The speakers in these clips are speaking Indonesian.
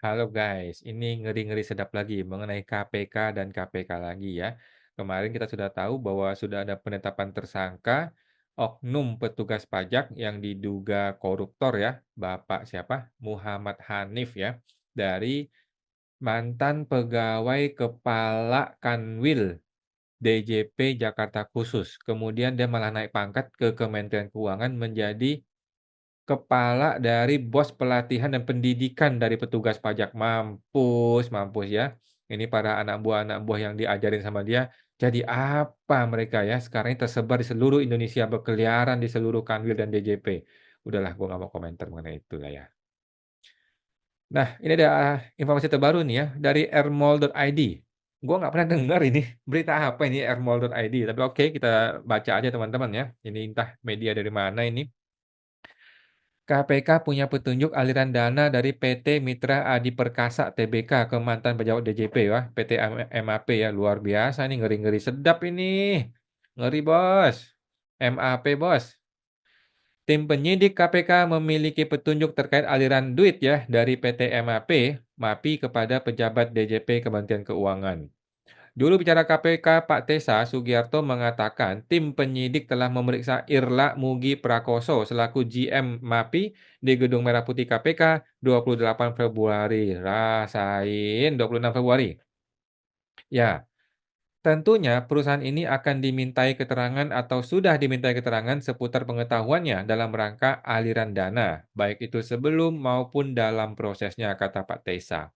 Halo guys, ini ngeri-ngeri sedap lagi mengenai KPK dan KPK lagi ya. Kemarin kita sudah tahu bahwa sudah ada penetapan tersangka oknum petugas pajak yang diduga koruptor ya, Bapak siapa? Muhammad Hanif ya, dari mantan pegawai kepala Kanwil DJP Jakarta Khusus. Kemudian dia malah naik pangkat ke Kementerian Keuangan menjadi kepala dari bos pelatihan dan pendidikan dari petugas pajak. Mampus mampus ya. Ini para anak buah yang diajarin sama dia, jadi apa mereka ya, sekarang ini tersebar di seluruh Indonesia, berkeliaran di seluruh Kanwil dan DJP. Udahlah, gua nggak mau komentar mengenai itu lah ya. Nah, ini ada informasi terbaru nih ya, dari rmol.id. Gua nggak pernah dengar ini, berita apa ini rmol.id, tapi oke kita baca aja teman-teman ya. Ini entah media dari mana ini. KPK punya petunjuk aliran dana dari PT Mitra Adi Perkasa Tbk ke mantan pejabat DJP ya, PT MAP ya, luar biasa nih, ngeri-ngeri sedap ini. Ngeri bos. MAP bos. Tim penyidik KPK memiliki petunjuk terkait aliran duit ya dari PT MAPI kepada pejabat DJP Kementerian Keuangan. Juru bicara KPK Pak Tesa Sugiarto mengatakan tim penyidik telah memeriksa Irla Mugi Prakoso selaku GM MAPI di Gedung Merah Putih KPK 28 Februari. Rasain 26 Februari. Ya, tentunya perusahaan ini akan dimintai keterangan atau sudah dimintai keterangan seputar pengetahuannya dalam rangka aliran dana, baik itu sebelum maupun dalam prosesnya, kata Pak Tesa.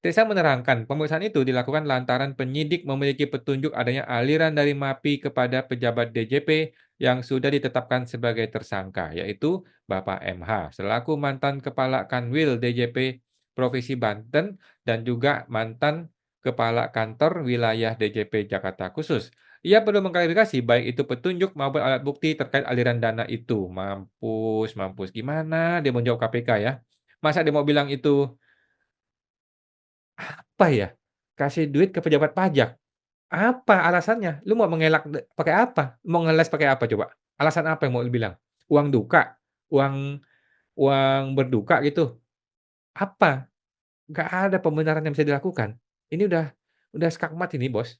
Tessa menerangkan, pemeriksaan itu dilakukan lantaran penyidik memiliki petunjuk adanya aliran dari MAPI kepada pejabat DJP yang sudah ditetapkan sebagai tersangka, yaitu Bapak MH, selaku mantan Kepala Kanwil DJP Provinsi Banten dan juga mantan Kepala Kantor Wilayah DJP Jakarta Khusus. Ia perlu mengklarifikasi baik itu petunjuk maupun alat bukti terkait aliran dana itu. Mampus, mampus. Gimana dia menjawab KPK ya? Masa dia mau bilang itu apa ya? Kasih duit ke pejabat pajak. Apa alasannya? Lu mau mengelak pakai apa? Mau ngeles pakai apa coba? Alasan apa yang mau lu bilang? Uang duka? Uang uang berduka gitu? Apa? Nggak ada pembenaran yang bisa dilakukan. Ini udah skakmat ini, Bos.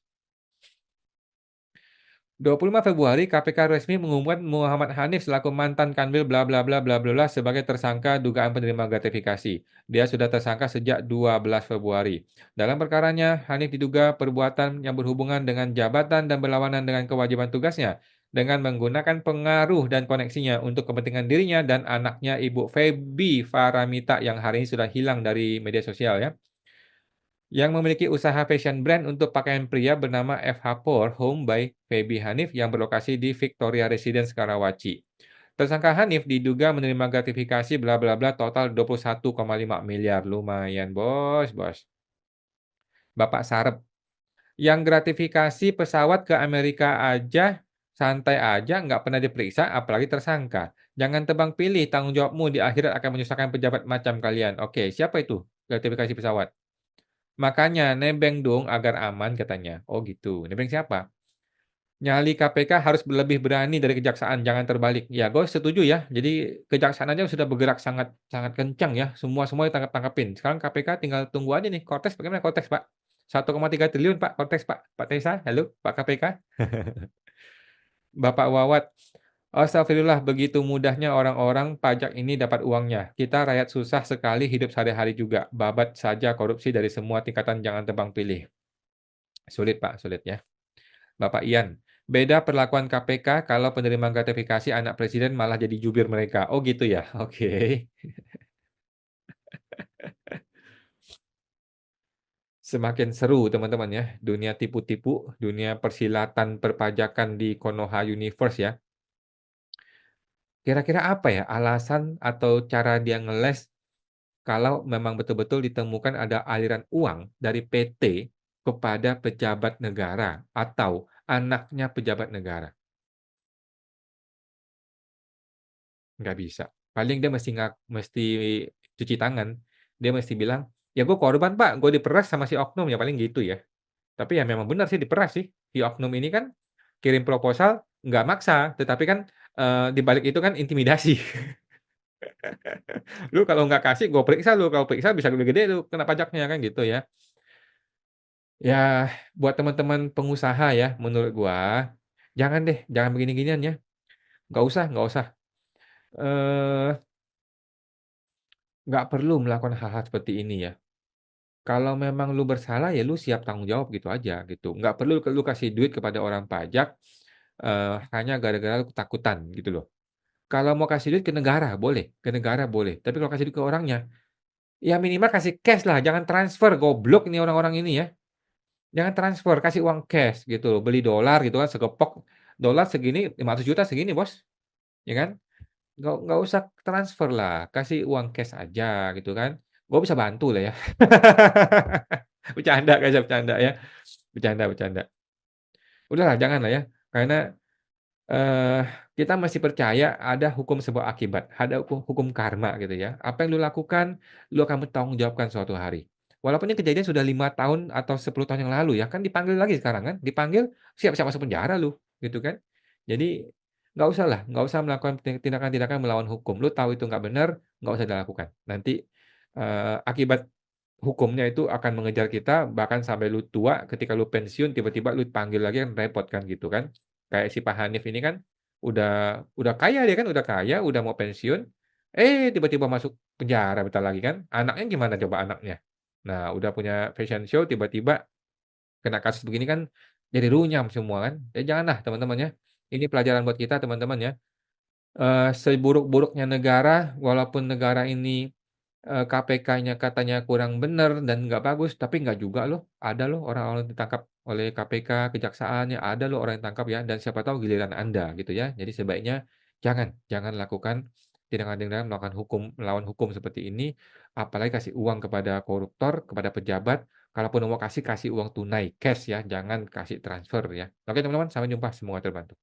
25 Februari, KPK resmi mengumumkan Muhammad Hanif selaku mantan Kanwil bla bla bla bla bla bla sebagai tersangka dugaan penerima gratifikasi. Dia sudah tersangka sejak 12 Februari. Dalam perkaranya, Hanif diduga perbuatan yang berhubungan dengan jabatan dan berlawanan dengan kewajiban tugasnya dengan menggunakan pengaruh dan koneksinya untuk kepentingan dirinya dan anaknya Ibu Feby Faramita yang hari ini sudah hilang dari media sosial ya, yang memiliki usaha fashion brand untuk pakaian pria bernama FH Por Home by Feby Hanif yang berlokasi di Victoria Residence Karawaci. Tersangka Hanif diduga menerima gratifikasi bla bla bla total 21,5 miliar. Lumayan, Bos, Bos. Bapak Sarep, yang gratifikasi pesawat ke Amerika aja santai aja nggak pernah diperiksa apalagi tersangka. Jangan tebang pilih, tanggung jawabmu di akhirat akan menyusahkan pejabat macam kalian. Oke, siapa itu gratifikasi pesawat? Makanya nebeng dong agar aman katanya. Oh gitu, nebeng siapa? Nyali KPK harus lebih berani dari kejaksaan, jangan terbalik. Ya, gue setuju ya. Jadi kejaksaan aja sudah bergerak sangat sangat kencang ya. Semua ditangkap-tangkapin. Sekarang KPK tinggal tunggu aja nih. Kortes bagaimana Kortes, Pak? 1,3 triliun Pak Kortes, Pak. Pak Tesa, halo Pak KPK. Bapak Wawat, astagfirullah, begitu mudahnya orang-orang pajak ini dapat uangnya. Kita rakyat susah sekali hidup sehari-hari juga. Babat saja korupsi dari semua tingkatan, jangan tebang pilih. Sulit Pak, sulit ya. Bapak Ian, beda perlakuan KPK kalau penerima gratifikasi anak presiden malah jadi jubir mereka. Oh gitu ya? Oke. Semakin seru teman-teman ya, dunia tipu-tipu, dunia persilatan perpajakan di Konoha Universe ya. Kira-kira apa ya alasan atau cara dia ngeles kalau memang betul-betul ditemukan ada aliran uang dari PT kepada pejabat negara atau anaknya pejabat negara? Nggak bisa. Paling dia mesti cuci tangan. Dia mesti bilang, "Ya gue korban Pak, gue diperas sama si oknum," ya paling gitu ya. Tapi ya memang benar sih diperas sih. Si oknum ini kan kirim proposal nggak maksa, tetapi kan, di balik itu kan intimidasi. Lu kalau nggak kasih gua periksa lu, kalau periksa bisa gede-gede lu kena pajaknya, kan gitu ya. Ya, buat teman-teman pengusaha ya, menurut gua, jangan deh, jangan begini-ginian ya, nggak usah, eee, nggak perlu melakukan hal-hal seperti ini ya. Kalau memang lu bersalah, ya lu siap tanggung jawab gitu aja, gitu. Nggak perlu lu kasih duit kepada orang pajak, hanya gara-gara lu ketakutan, gitu loh. Kalau mau kasih duit ke negara boleh, tapi kalau kasih duit ke orangnya, ya minimal kasih cash lah, jangan transfer, goblok ini orang-orang ini ya. Jangan transfer, kasih uang cash gitu loh, beli dolar gitu kan segepok, dolar segini, 500 juta segini Bos, ya kan. Nggak usah transfer lah, kasih uang cash aja gitu kan. Gua bisa bantu lah ya. Bercanda guys ya, bercanda ya. Bercanda bercanda. Udahlah janganlah ya, karena Eee, kita masih percaya ada hukum sebab akibat, ada hukum karma gitu ya. Apa yang lu lakukan, lu akan bertanggungjawabkan suatu hari. Walaupun ini kejadian sudah 5 tahun atau 10 tahun yang lalu ya, kan dipanggil lagi sekarang kan, dipanggil siap-siap masuk penjara lu, gitu kan. Jadi, nggak usah melakukan tindakan-tindakan melawan hukum. Lu tahu itu nggak benar, nggak usah dilakukan. Nanti, akibat hukumnya itu akan mengejar kita, bahkan sampai lu tua, ketika lu pensiun tiba-tiba lu dipanggil lagi kan repot kan, gitu kan. Kayak si Pak Hanif ini kan, udah kaya dia kan, udah kaya, udah mau pensiun, tiba-tiba masuk penjara bentar lagi kan. Anaknya gimana coba anaknya? Nah, udah punya fashion show tiba-tiba kena kasus begini kan, jadi runyam semua kan. Ya janganlah teman-teman ya. Ini pelajaran buat kita teman-teman ya. Seburuk-buruknya negara, walaupun negara ini KPK-nya katanya kurang bener dan nggak bagus, tapi nggak juga loh. Ada loh orang-orang ditangkap oleh KPK, kejaksaannya, ada loh orang yang tangkap ya, dan siapa tahu giliran Anda gitu ya. Jadi sebaiknya jangan lakukan tindakan-tindakan melawan hukum seperti ini, apalagi kasih uang kepada koruptor, kepada pejabat. Kalaupun mau kasih, kasih uang tunai, cash ya, jangan kasih transfer ya. Oke teman-teman, sampai jumpa, semoga terbantu.